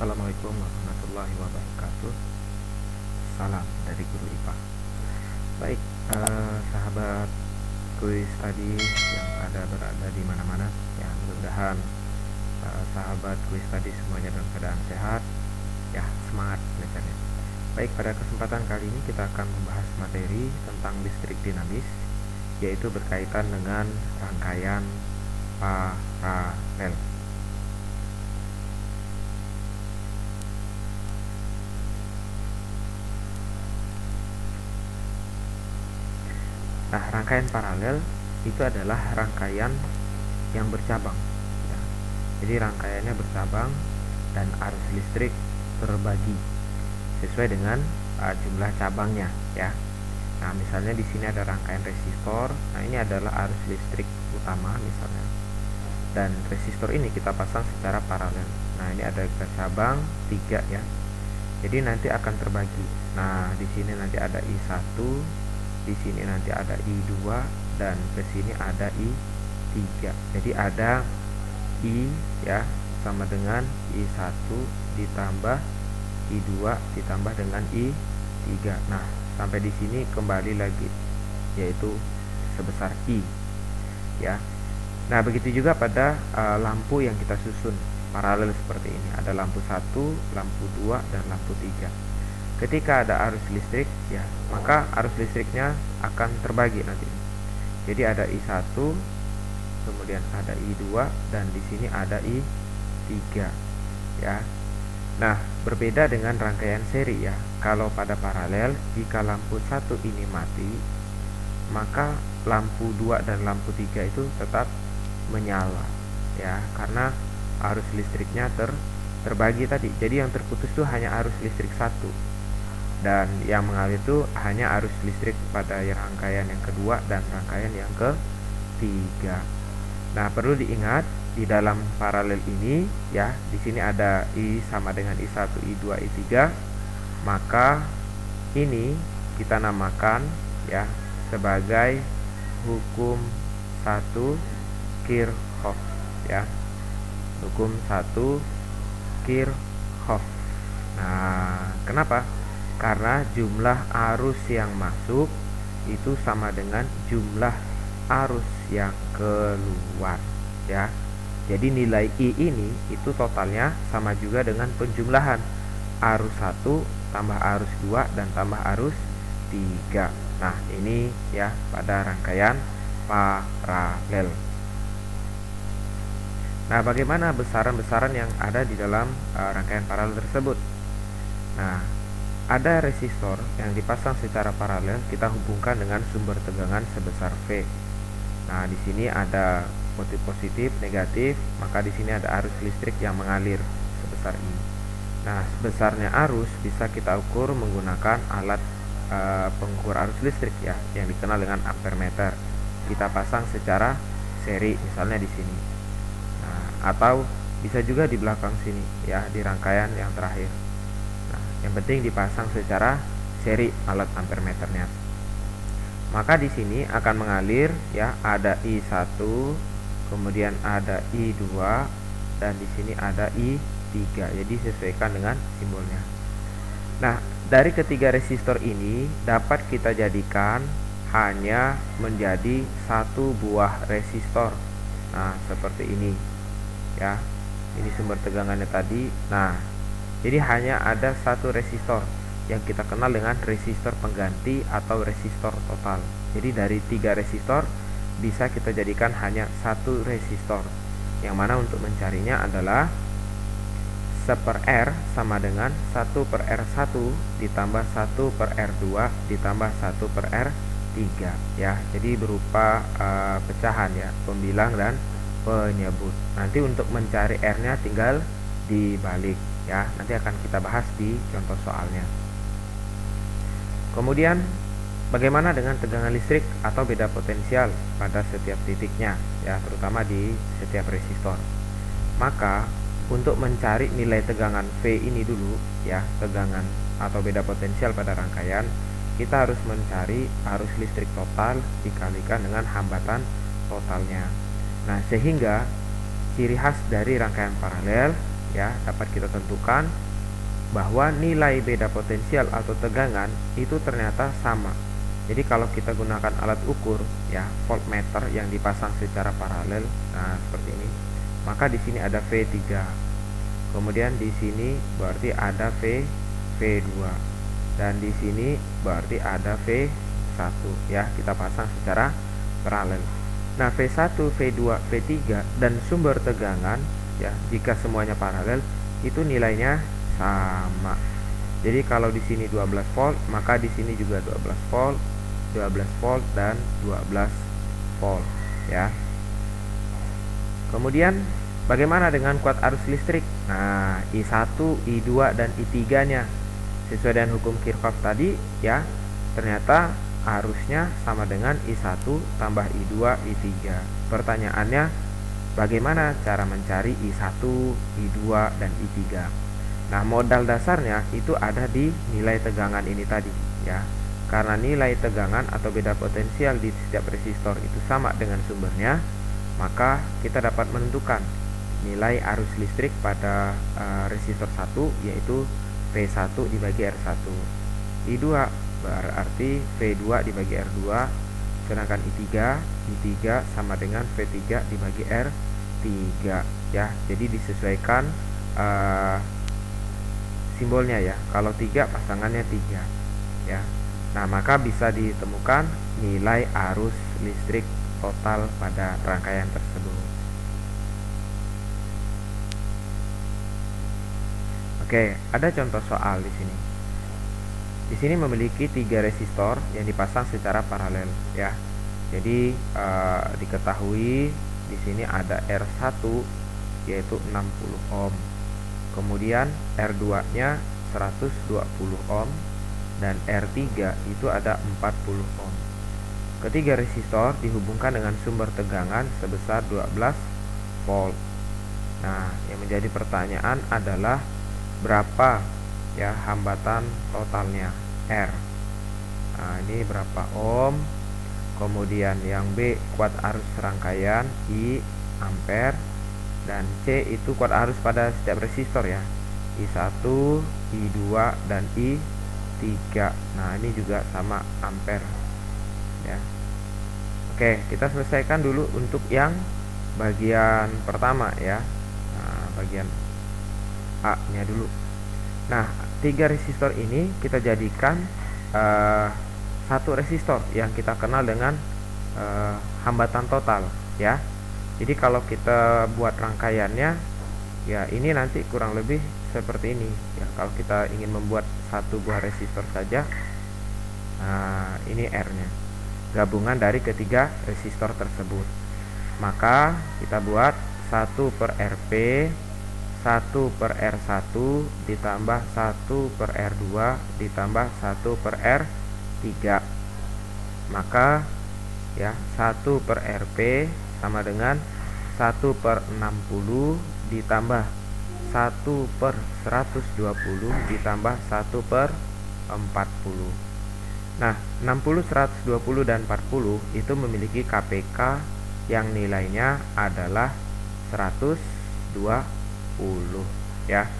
Assalamualaikum warahmatullahi wabarakatuh. Salam dari Guru IPA. Baik, sahabat kuis tadi yang berada di mana-mana, ya mudah-mudahan sahabat kuis tadi semuanya dalam keadaan sehat, ya semangat belajarnya. Baik, pada kesempatan kali ini kita akan membahas materi tentang listrik dinamis, yaitu berkaitan dengan rangkaian paralel. Nah, rangkaian paralel itu adalah rangkaian yang bercabang, ya. Jadi rangkaiannya bercabang dan arus listrik terbagi sesuai dengan jumlah cabangnya, ya. Nah, misalnya di sini ada rangkaian resistor. Nah, ini adalah arus listrik utama misalnya. Dan resistor ini kita pasang secara paralel. Nah, ini ada cabang 3 ya. Jadi nanti akan terbagi. Nah, di sini nanti ada I1, di sini nanti ada I2, dan ke sini ada I3. Jadi ada I ya sama dengan I1 ditambah I2 ditambah dengan I3. Nah, sampai di sini kembali lagi yaitu sebesar I ya. Nah, begitu juga pada lampu yang kita susun paralel seperti ini. Ada lampu 1, lampu 2, dan lampu 3. Ketika ada arus listrik, ya, maka arus listriknya akan terbagi nanti. Jadi ada I1, kemudian ada I2, dan di sini ada I3, ya. Nah, berbeda dengan rangkaian seri ya. Kalau pada paralel, jika lampu 1 ini mati, maka lampu 2 dan lampu 3 itu tetap menyala, ya, karena arus listriknya terbagi tadi. Jadi yang terputus itu hanya arus listrik 1. Dan yang mengalir itu hanya arus listrik pada rangkaian yang kedua dan rangkaian yang ketiga. Nah, perlu diingat di dalam paralel ini ya, di sini ada I sama dengan I1, I2, I3. Maka ini kita namakan ya sebagai hukum 1 Kirchhoff ya. Hukum 1 Kirchhoff. Nah, kenapa? Karena jumlah arus yang masuk itu sama dengan jumlah arus yang keluar ya. Jadi nilai I ini itu totalnya sama juga dengan penjumlahan arus 1 tambah arus 2 dan tambah arus 3. Nah, ini ya pada rangkaian paralel. Nah, bagaimana besaran-besaran yang ada di dalam rangkaian paralel tersebut? Nah, ada resistor yang dipasang secara paralel, kita hubungkan dengan sumber tegangan sebesar V. Nah, di sini ada positif, negatif, maka di sini ada arus listrik yang mengalir sebesar I. Nah, besarnya arus bisa kita ukur menggunakan alat pengukur arus listrik ya, yang dikenal dengan ampermeter. Kita pasang secara seri, misalnya di sini. Nah, atau bisa juga di belakang sini ya, di rangkaian yang terakhir. Yang penting dipasang secara seri alat ampermeternya. Maka di sini akan mengalir ya, ada I1, kemudian ada I2, dan di sini ada I3. Jadi sesuaikan dengan simbolnya. Nah, dari ketiga resistor ini dapat kita jadikan hanya menjadi satu buah resistor. Nah, seperti ini. Ya. Ini sumber tegangannya tadi. Nah, jadi hanya ada satu resistor yang kita kenal dengan resistor pengganti atau resistor total. Jadi dari 3 resistor bisa kita jadikan hanya satu resistor. Yang mana untuk mencarinya adalah 1/R sama dengan 1/R1 ditambah 1/R2 ditambah 1/R3 ya. Jadi berupa pecahan ya, pembilang dan penyebut. Nanti untuk mencari R-nya tinggal dibalik ya, nanti akan kita bahas di contoh soalnya. Kemudian bagaimana dengan tegangan listrik atau beda potensial pada setiap titiknya ya, terutama di setiap resistor. Maka untuk mencari nilai tegangan V ini dulu ya, tegangan atau beda potensial pada rangkaian, kita harus mencari arus listrik total dikalikan dengan hambatan totalnya. Nah, sehingga ciri khas dari rangkaian paralel ya dapat kita tentukan bahwa nilai beda potensial atau tegangan itu ternyata sama. Jadi kalau kita gunakan alat ukur ya voltmeter yang dipasang secara paralel, nah seperti ini, maka di sini ada V3. Kemudian di sini berarti ada V2 dan di sini berarti ada V1 ya, kita pasang secara paralel. Nah, V1, V2, V3 dan sumber tegangan ya, jika semuanya paralel itu nilainya sama. Jadi kalau di sini 12 volt, maka di sini juga 12 volt, 12 volt dan 12 volt ya. Kemudian bagaimana dengan kuat arus listrik? Nah, I1, I2 dan I3-nya sesuai dengan hukum Kirchhoff tadi ya, ternyata arusnya sama dengan I1 tambah I2 I3. Pertanyaannya, bagaimana cara mencari I1, I2 dan I3? Nah, modal dasarnya itu ada di nilai tegangan ini tadi ya. Karena nilai tegangan atau beda potensial di setiap resistor itu sama dengan sumbernya, maka kita dapat menentukan nilai arus listrik pada resistor 1 yaitu V1 dibagi R1. I2 berarti V2 dibagi R2, sedangkan I3 sama dengan V3 dibagi R3 ya. Jadi disesuaikan simbolnya ya. Kalau 3 pasangannya 3 ya. Nah, maka bisa ditemukan nilai arus listrik total pada rangkaian tersebut. Oke, ada contoh soal di sini. Di sini memiliki 3 resistor yang dipasang secara paralel ya. Jadi diketahui di sini ada R1 yaitu 60 ohm. Kemudian R2-nya 120 ohm dan R3 itu ada 40 ohm. Ketiga resistor dihubungkan dengan sumber tegangan sebesar 12 volt. Nah, yang menjadi pertanyaan adalah berapa ya hambatan totalnya R. Nah, ini berapa ohm. Kemudian yang B kuat arus rangkaian I ampere, dan C itu kuat arus pada setiap resistor ya, I1, I2 dan I3. Nah, ini juga sama ampere ya. Oke, kita selesaikan dulu untuk yang bagian pertama ya. Nah, bagian A nya dulu. Nah, 3 resistor ini kita jadikan satu resistor yang kita kenal dengan hambatan total ya. Jadi kalau kita buat rangkaiannya ya, ini nanti kurang lebih seperti ini ya. Kalau kita ingin membuat satu buah resistor saja, nah ini R nya, gabungan dari ketiga resistor tersebut. Maka kita buat 1 per Rp, 1 per R1 ditambah 1 per R2 ditambah 1 per R3. Maka ya 1 per Rp sama dengan 1 per 60 ditambah 1 per 120 ditambah 1 per 40. Nah, 60, 120 dan 40 itu memiliki KPK yang nilainya adalah 120 ya.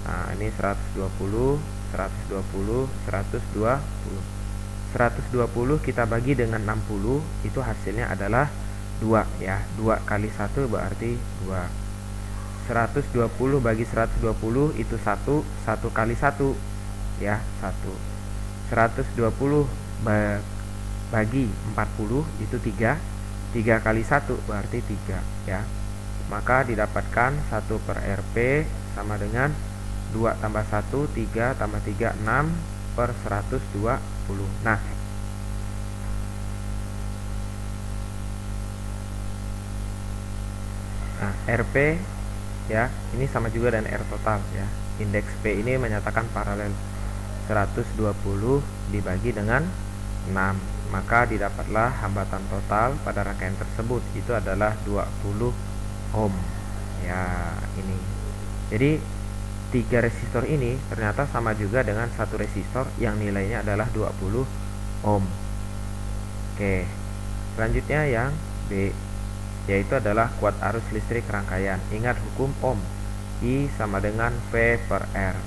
Nah, ini 120, 120, 120. 120 kita bagi dengan 60, itu hasilnya adalah 2 ya. 2 kali 1 berarti 2. 120 bagi 120 itu 1, 1 kali 1 ya, 1. 120 bagi 40 itu 3, 3 kali 1 berarti 3 ya. Maka didapatkan 1 per Rp sama dengan 2 tambah 1, 3 tambah 3, 6 per 120. Nah, Rp ya, ini sama juga dengan R total ya. Indeks P ini menyatakan paralel. 120 dibagi dengan 6, maka didapatlah hambatan total pada rangkaian tersebut itu adalah 20 ohm ya. Ini jadi 3 resistor ini ternyata sama juga dengan satu resistor yang nilainya adalah 20 ohm. Oke, selanjutnya yang B, yaitu adalah kuat arus listrik rangkaian. Ingat hukum ohm, I sama dengan V per R.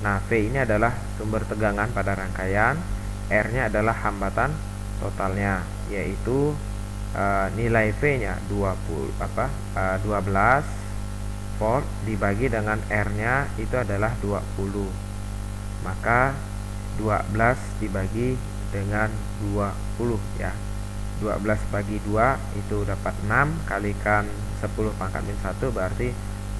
Nah, V ini adalah sumber tegangan pada rangkaian, R-nya adalah hambatan totalnya, yaitu nilai V-nya 12 volt dibagi dengan R-nya itu adalah 20. Maka 12 dibagi dengan 20 ya. 12 bagi 2 itu dapat 6, kalikan 10 pangkat min 1 berarti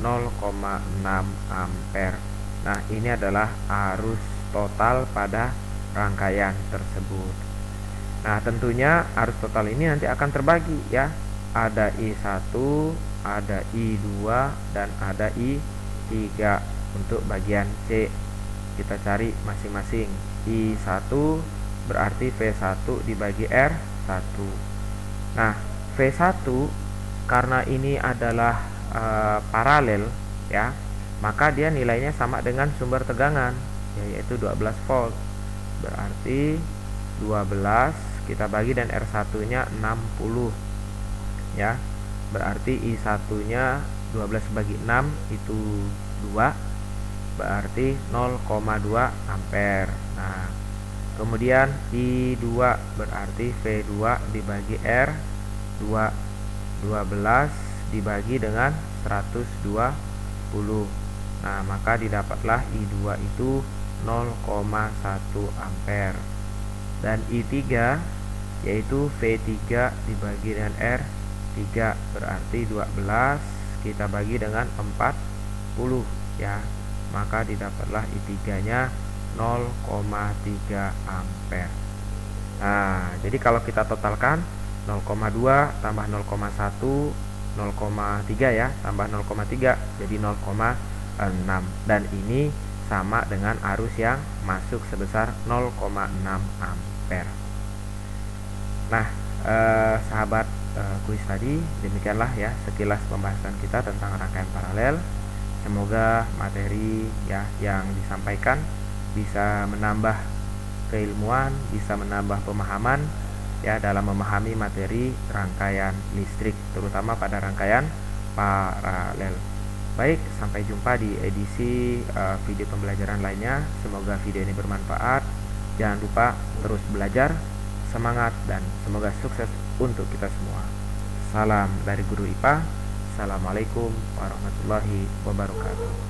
0,6 ampere. Nah, ini adalah arus total pada rangkaian tersebut. Nah, tentunya arus total ini nanti akan terbagi ya. Ada I1, ada I2, dan ada I3. Untuk bagian C kita cari masing-masing. I1 berarti V1 dibagi R1. Nah, V1 karena ini adalah paralel ya, maka dia nilainya sama dengan sumber tegangan, yaitu 12 volt. Berarti 12 kita bagi dan R1-nya 60 ya. Berarti I1-nya 12 bagi 6 itu 2, berarti 0,2 ampere. Nah, kemudian I2 berarti V2 dibagi R2, 12 dibagi dengan 120. Nah, maka didapatlah I2 itu 0,1 ampere. Dan I3 yaitu V3 dibagi dengan R3 berarti 12 kita bagi dengan 40 ya. Maka didapatlah I3-nya 0,3 ampere. Nah, jadi kalau kita totalkan 0,2 tambah 0,1 0,3 ya, tambah 0,3 jadi 0,6, dan ini sama dengan arus yang masuk sebesar 0,6 ampere. Nah, sahabat kuis tadi, demikianlah ya sekilas pembahasan kita tentang rangkaian paralel. Semoga materi ya yang disampaikan bisa menambah keilmuan, bisa menambah pemahaman ya dalam memahami materi rangkaian listrik, terutama pada rangkaian paralel. Baik, sampai jumpa di edisi video pembelajaran lainnya. Semoga video ini bermanfaat. Jangan lupa terus belajar, semangat, dan semoga sukses untuk kita semua. Salam dari Guru IPA. Assalamualaikum warahmatullahi wabarakatuh.